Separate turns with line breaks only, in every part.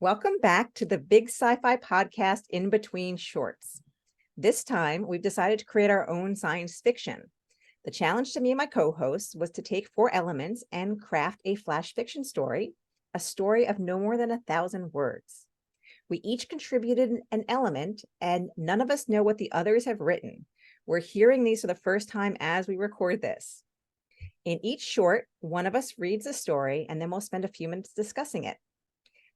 Welcome back to the Big Sci-Fi podcast In Between Shorts. This time, we've decided to create our own science fiction. The challenge to me and my co-hosts was to take 4 elements and craft a flash fiction story, a story of no more than 1,000 words. We each contributed an element, and none of us know what the others have written. We're hearing these for the first time as we record this. In each short, one of us reads a story, and then we'll spend a few minutes discussing it.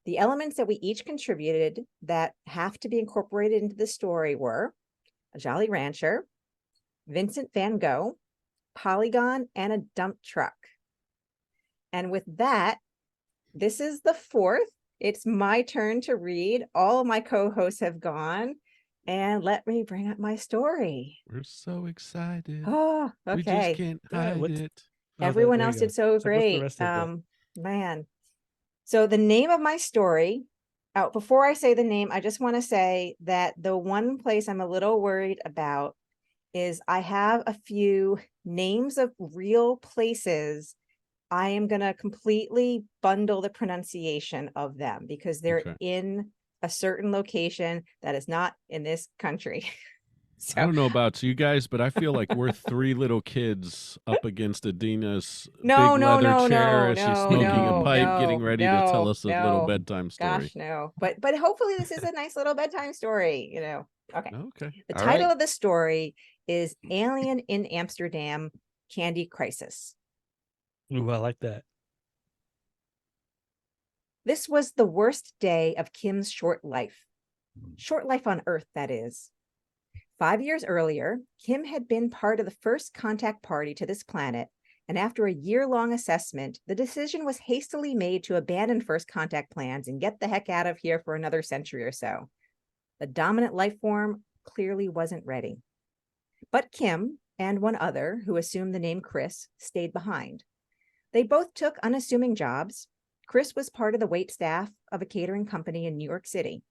The elements that we each contributed that have to be incorporated into the story were a Jolly Rancher, Vincent van Gogh, Polygon, and a dump truck. And with that, this is the 4th. It's my turn to read. All of my co-hosts have gone. And let me bring up my story.
We're so excited.
Oh, okay.
We just can't hide it.
Everyone else did so great. Man. So the name of my story, before I say the name, I just want to say that the one place I'm a little worried about is I have a few names of real places. I am going to completely bundle the pronunciation of them because they're in a certain location that is not in this country.
So, I don't know about you guys, but I feel like we're 3 little kids up against Adeena's big leather chair as she's smoking a pipe, getting ready to tell us a little bedtime story.
Gosh, no. But hopefully this is a nice little bedtime story, Okay. The title of the story is Alien in Amsterdam, Candy Crisis.
Ooh, I like that.
This was the worst day of Kim's short life. Short life on Earth, that is. 5 years earlier, Kim had been part of the first contact party to this planet, and after a year-long assessment, the decision was hastily made to abandon first contact plans and get the heck out of here for another century or so. The dominant life form clearly wasn't ready. But Kim and one other, who assumed the name Chris, stayed behind. They both took unassuming jobs. Chris was part of the wait staff of a catering company in New York City.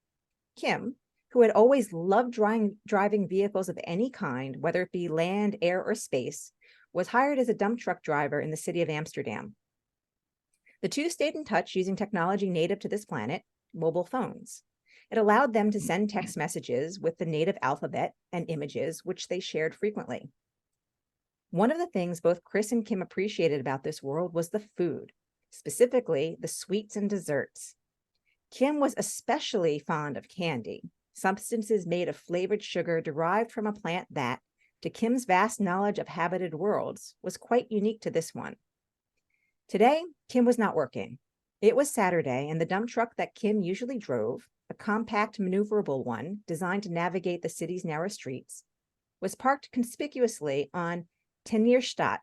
Kim, who had always loved driving vehicles of any kind, whether it be land, air, or space, was hired as a dump truck driver in the city of Amsterdam. The two stayed in touch using technology native to this planet, mobile phones. It allowed them to send text messages with the native alphabet and images, which they shared frequently. One of the things both Chris and Kim appreciated about this world was the food, specifically the sweets and desserts. Kim was especially fond of candy, substances made of flavored sugar derived from a plant that, to Kim's vast knowledge of habited worlds, was quite unique to this one. Today, Kim was not working. It was Saturday, and the dump truck that Kim usually drove, a compact, maneuverable one designed to navigate the city's narrow streets, was parked conspicuously on Tenierstraat,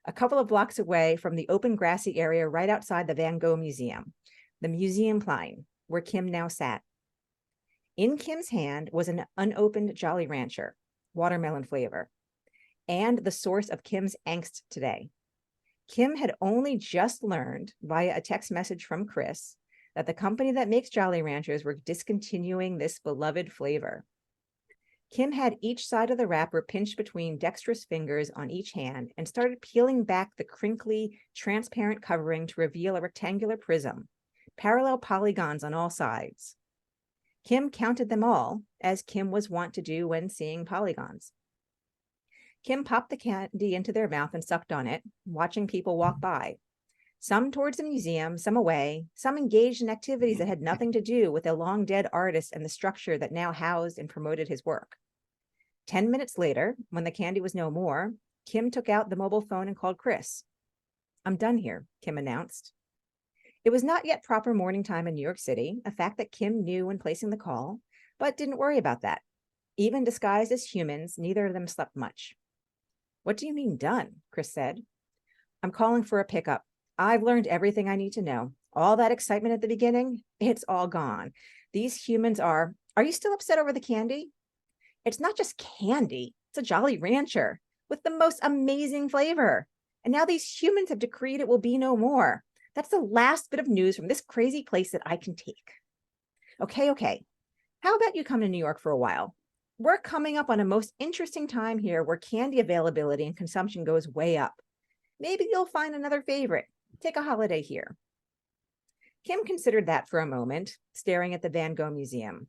a couple of blocks away from the open grassy area right outside the Van Gogh Museum, the Museumplein, where Kim now sat. In Kim's hand was an unopened Jolly Rancher, watermelon flavor, and the source of Kim's angst today. Kim had only just learned via a text message from Chris that the company that makes Jolly Ranchers were discontinuing this beloved flavor. Kim had each side of the wrapper pinched between dexterous fingers on each hand and started peeling back the crinkly, transparent covering to reveal a rectangular prism, parallel polygons on all sides. Kim counted them all, as Kim was wont to do when seeing polygons. Kim popped the candy into their mouth and sucked on it, watching people walk by. Some towards the museum, some away, some engaged in activities that had nothing to do with a long-dead artist and the structure that now housed and promoted his work. 10 minutes later, when the candy was no more, Kim took out the mobile phone and called Chris. "I'm done here," Kim announced. It was not yet proper morning time in New York City, a fact that Kim knew when placing the call, but didn't worry about that. Even disguised as humans, neither of them slept much. "What do you mean done?" Chris said. "I'm calling for a pickup. I've learned everything I need to know. All that excitement at the beginning, it's all gone. These humans are you still upset over the candy? It's not just candy. It's a Jolly Rancher with the most amazing flavor. And now these humans have decreed it will be no more. That's the last bit of news from this crazy place that I can take. Okay. How about you come to New York for a while? We're coming up on a most interesting time here where candy availability and consumption goes way up. Maybe you'll find another favorite. Take a holiday here." Kim considered that for a moment, staring at the Van Gogh Museum.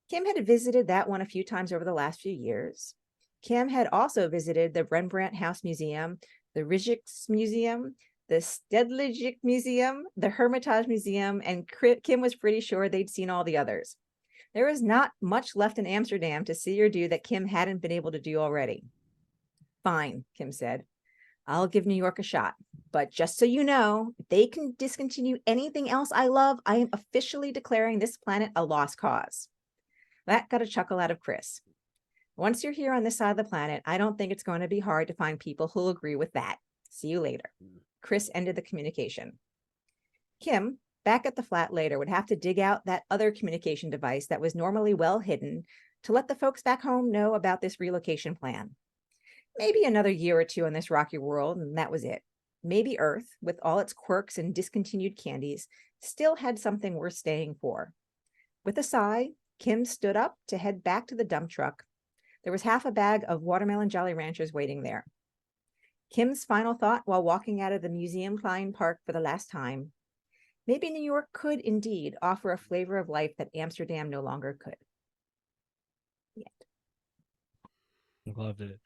Kim had visited that one a few times over the last few years. Kim had also visited the Rembrandt House Museum, the Rijksmuseum, the Stedelijk Museum, the Hermitage Museum, and Kim was pretty sure they'd seen all the others. There was not much left in Amsterdam to see or do that Kim hadn't been able to do already. Fine, Kim said. I'll give New York a shot. But just so you know, if they can discontinue anything else I love, I am officially declaring this planet a lost cause. That got a chuckle out of Chris. Once you're here on this side of the planet, I don't think it's going to be hard to find people who'll agree with that. See you later. Chris ended the communication. Kim, back at the flat later, would have to dig out that other communication device that was normally well hidden to let the folks back home know about this relocation plan. Maybe another year or two in this rocky world, and that was it. Maybe Earth, with all its quirks and discontinued candies, still had something worth staying for. With a sigh, Kim stood up to head back to the dump truck. There was half a bag of watermelon Jolly Ranchers waiting there. Kim's final thought while walking out of the Museum Klein Park for the last time: maybe New York could indeed offer a flavor of life that Amsterdam no longer could. Yeah.
I loved it.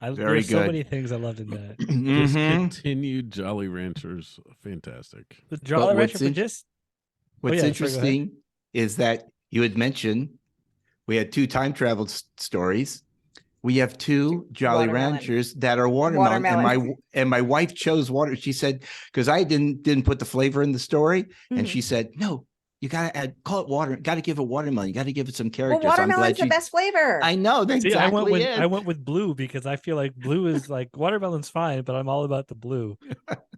Very
There's so
good.
many things I loved in that.
Discontinued Jolly Ranchers, fantastic.
The Jolly
what's
Rancher for just
What's
yeah, sorry, go
interesting is that you had mentioned we had 2 time travel stories. We have 2 Jolly
Watermelon.
Ranchers that are watermelon, and my wife chose water. She said, because I didn't put the flavor in the story, and she said, no, you gotta call it water. Got to give it watermelon. You got to give it some character.
Well, watermelon's the best flavor.
I know. That's
See,
exactly
I went with blue because I feel like blue is like watermelon's fine, but I'm all about the blue.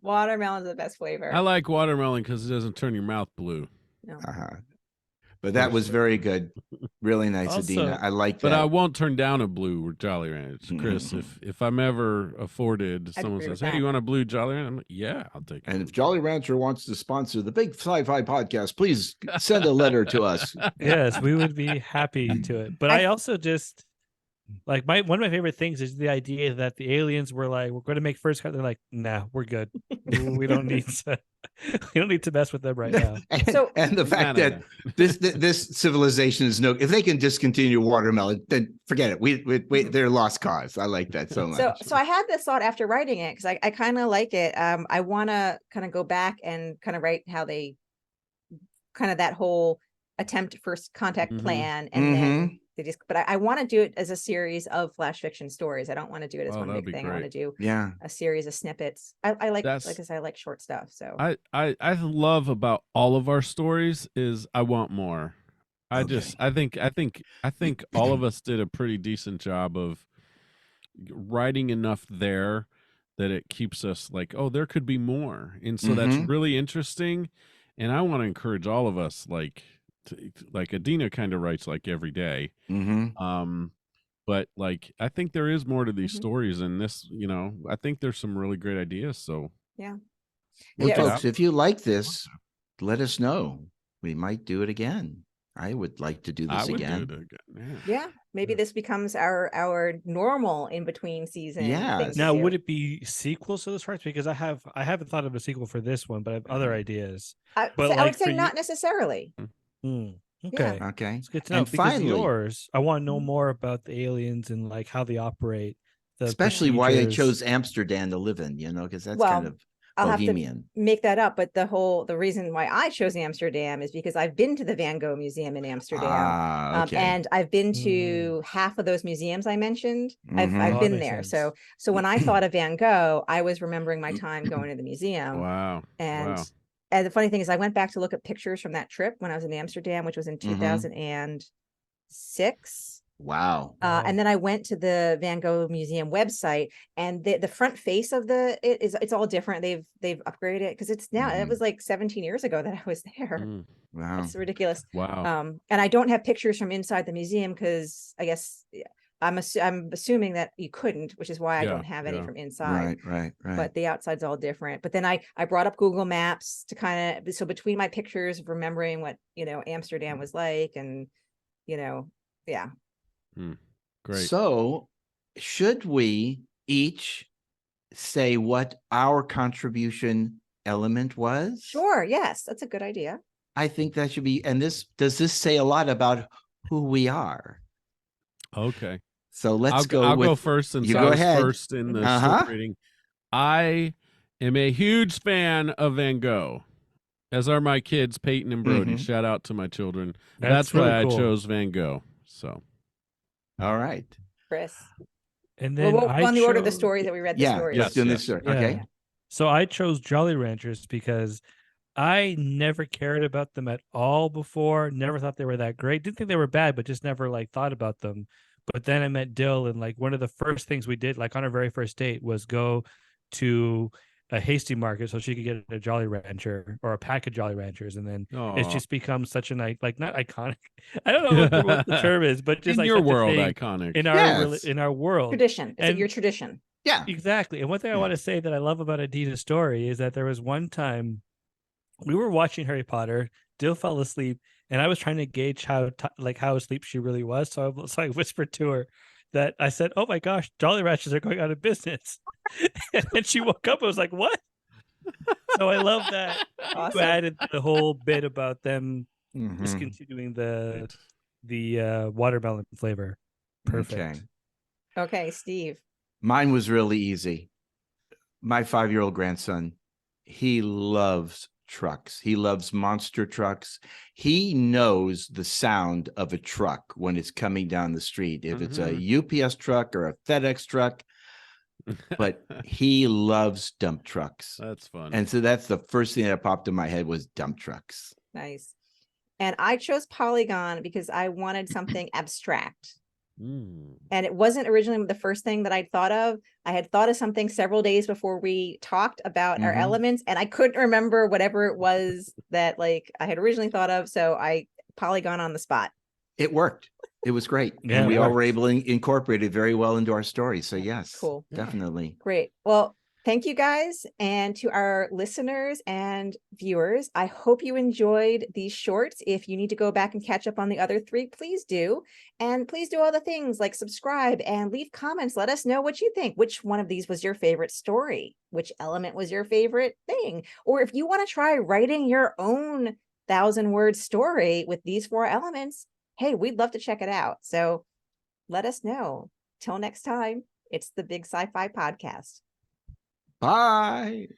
Watermelon's the best flavor.
I like watermelon because it doesn't turn your mouth blue.
No.
But that was very good. Really nice,
Also-
Adeena. I like that.
But I won't turn down a blue Jolly Rancher, Chris. If I'm ever afforded,
I'd
someone
agree
says,
with
"Hey,
that.
you want a blue Jolly Rancher?" I'm like, "Yeah, I'll take it."
And if Jolly Rancher wants to sponsor the Big Sci-Fi podcast, please send a letter to us.
Yes, we would be happy to it. But I also just like one of my favorite things is the idea that the aliens were like, we're going to make first cut. They're like, nah, we're good. We don't need to. We don't need to mess with them right now.
And the fact that this civilization is if they can discontinue watermelon, then forget it. We they're lost cause. I like that so much.
So I had this thought after writing it because I kind of like it. I want to kind of go back and kind of write how they kind of that whole attempt first contact plan, and then they just. But I want to do it as a series of flash fiction stories. I don't want to do it as one big thing. I want to do a series of snippets. I like I said, I like short stuff. So
I love about all of our stories is I want more. I think all of us did a pretty decent job of writing enough there that it keeps us like, oh, there could be more. And so that's really interesting. And I want to encourage all of us, like Adeena kind of writes like every day. But like, I think there is more to these stories, and this, I think there's some really great ideas. So
yeah.
Well, folks, if you like this, let us know. We might do it again. I would like to do this again.
Do it again.
Yeah. Maybe this becomes our normal in between season.
Yes.
Now, would it be sequels to those parts? Because I haven't thought of a sequel for this one, but I have other ideas.
I would say not necessarily.
Okay.
Okay.
It's good to know.
And
because
finally,
yours, I want to know more about the aliens and like how they operate.
Especially why they chose Amsterdam to live in, because that's kind of
I'll
bohemian.
have to make that up, but the reason why I chose Amsterdam is because I've been to the Van Gogh Museum in Amsterdam,
Okay.
and I've been to half of those museums I mentioned. I've
Oh,
been
that
there,
makes
so when I thought of Van Gogh, I was remembering my time going to the museum.
Wow.
And the funny thing is, I went back to look at pictures from that trip when I was in Amsterdam, which was in 2006.
Wow.
And then I went to the Van Gogh Museum website, and the front face of it's all different. They've upgraded it because it's now it was like 17 years ago that I was there.
Wow.
That's ridiculous.
Wow.
And I don't have pictures from inside the museum because I guess I'm assuming that you couldn't, which is why I don't have any from inside.
Right.
But the outside's all different. But then I brought up Google Maps to kind of, so between my pictures of remembering what Amsterdam was like, and yeah.
Great.
So, should we each say what our contribution element was?
Sure. Yes, that's a good idea.
I think that should be. And does this say a lot about who we are?
Okay.
So let's
I'll
with,
go first since
you
I
go
was
ahead.
first in the
Uh-huh.
story reading. I am a huge fan of Van Gogh, as are my kids, Peyton and Brody.
Mhm.
Shout out to my children.
That's
why
really
I
cool.
chose Van Gogh. So,
All right.
Chris.
And
Well,
then
we'll
I
go on the order of the
chose-
stories that we read the
Yeah,
stories.
let's do this.
Yeah.
Okay.
So I chose Jolly Ranchers because I never cared about them at all before. Never thought they were that great. Didn't think they were bad, but just never like thought about them. But then I met Dill, and like one of the first things we did, like on our very first date, was go to a Hasty Market so she could get a Jolly Rancher or a pack of Jolly Ranchers, and then it's
Aw.
just become such a nice, like not iconic. I don't know what the term is, but just
in
like
your
such a
world,
thing
iconic.
in our
Yes.
in our world.
Tradition. It's
And-
your tradition.
Yeah.
Exactly. And one thing I want to say that I love about Adeena's story is that there was one time we were watching Harry Potter, Dill fell asleep, and I was trying to gauge how asleep she really was. So I whispered to her that I said, "Oh my gosh, Jolly Ranchers are going out of business," and then she woke up. I was like, "What?" So I love that you
Awesome.
added the whole bit about them
Mhm.
discontinuing the watermelon flavor. Perfect.
Okay, Steve.
Mine was really easy. My 5-year-old grandson, he loves trucks. He loves monster trucks. He knows the sound of a truck when it's coming down the street, if it's a UPS truck or a FedEx truck, but he loves dump trucks.
That's fun.
And so that's the first thing that popped in my head was dump trucks.
Nice. And I chose Polygon because I wanted something abstract. And it wasn't originally the first thing that I'd thought of. I had thought of something several days before we talked about our elements, and I couldn't remember whatever it was that like I had originally thought of. So I Polygon on the spot.
It worked. It was great.
Yeah,
and we
it
all
worked.
were able to incorporate it very well into our story. So yes,
Cool.
definitely.
Great. Well, thank you guys. And to our listeners and viewers, I hope you enjoyed these shorts. If you need to go back and catch up on the other 3, please do. And please do all the things like subscribe and leave comments. Let us know what you think. Which one of these was your favorite story? Which element was your favorite thing? Or if you want to try writing your own 1,000-word story with these 4 elements, hey, we'd love to check it out. So let us know. Till next time, it's the Big Sci-Fi Podcast.
Bye.